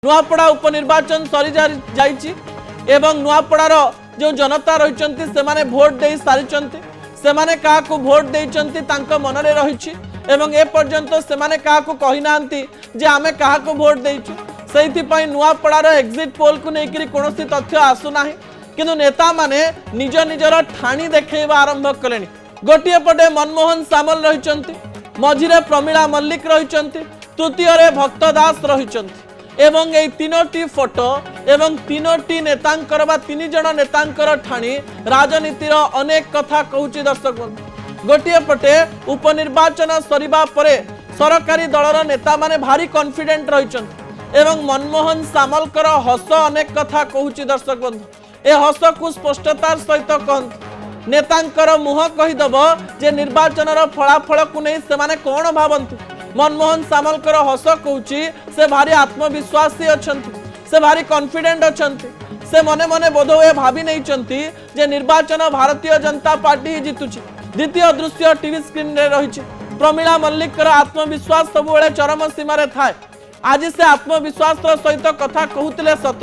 नुआपड़ा उपनिर्वाचन सरी जाइछि एवं नुआपड़ार जो जनता रही से भोट दे सारी से भोट देइचंती तांको मनरे रहिछि एवं ए पर्यंत से कही नांती जे आमे काहाको भोट देइछु सेहि पई नुआपड़ार एग्जिट पोल को लेकर कौन तथ्य आसुना किंतु नेता माने निज निजर ठाणी देखैबा आरंभ कलेनी। गोटे पटे मनमोहन सामल रहिचंती, मझिरे प्रमिला मल्लिक रहिचंती, तृतीय रे भक्त दास रहिचंती एवं ए तीनोटी फोटो एवं तीनोटी नेतांकर बा तीन जण नेतांकर ठाणी राजनीतिर अनेक कथा कहूची। दर्शक बंधु, गोटे पटे उपनिर्वाचन सरिबा परे सरकारी दलर नेता माने भारी कॉन्फिडेंट रहिचंती एवं मनमोहन सामलकर हस अनेक कथा कहूची। दर्शक बंधु, ए हस को स्पष्टतार सहित कहंतु नेतांकर मुह कहीदेव जे निर्वाचन फलाफल को नहीं से कौन भावती। मनमोहन सामलकर हस कहूची से भारी आत्मविश्वासी अछंती, से भारी कॉन्फिडेंट अछंती, से मने मने बोधवे भाभी नहीं जे निर्वाचन भारतीय जनता पार्टी ही जीतुची। द्वितीय दृश्य टीवी स्क्रीन रे रही प्रमिला मल्लिकर आत्मविश्वास सब चरम सीमार थाए। आज से आत्मविश्वास सहित कथा कहते सत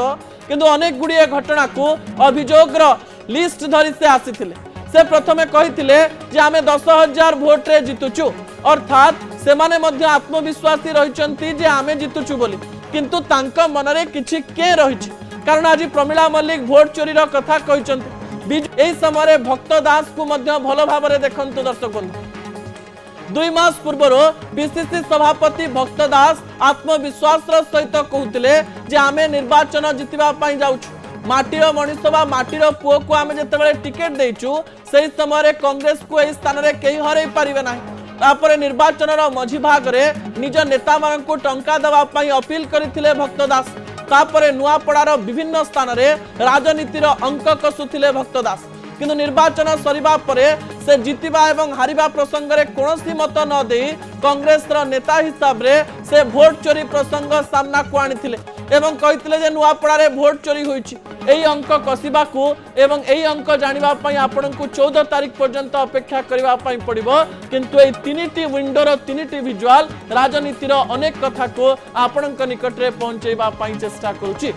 किंतु अनेक गुड़िए घटना को अभियोगर लिस्ट धरी से आसीथिले। से प्रथमे कहिथिले जे आमे 10,000 भोट रे जीतुचु, अर्थात से माने मध्य आत्मविश्वासी रहिचंती जे आमे जीतुचु बोली, किंतु तांका मनरे किछि के रहिछि कारण आज प्रमिला मल्लिक भोट चोरीर कथा कहिचंती। एही समय भक्त दास को मध्य भलो भाबरे देखंतु। दर्शक बंधु, 2 मास पूर्व पीसीसी सभापति भक्त दास आत्मविश्वास सहित कहते जे आमे निर्वाचन जितवा पई जाउछु, माटीर मनीष बा माटीर पुओ को आमे जेतेबेले टिकेट देइछु सेही समय कांग्रेस को एही स्थान रे केही हरै पारिबे नाही। तापरे निर्वाचन मझी भाग रे निज नेता मान को टंका दवा पई अपील करथिले भक्त दास। तापरे नुआपड़ार विभिन्न स्थान रे राजनीतिर अंक कसुथिले भक्त दास, किंतु निर्वाचन सरिबा परे से जितिबा एवं हारिबा प्रसंग रे कोनोसी मत न देई कांग्रेस नेता हिसाब रे से भोट चोरी प्रसंग सामना को आनिथिले एवं कहिथिले जे नुआपड़ा रे भोट चोरी होईछि। एही अंक कसिबा को एवं एही अंक जानिबा पई आपनकु 14 तारिख पर्यंत अपेक्षा करिबा पई पड़िबो, किंतु एही तीनिटी विंडोर तीनिटी विजुअल राजनीतिर अनेक कथा को आपनक निकट रे पहुंचैबा पई चेष्टा करूछि।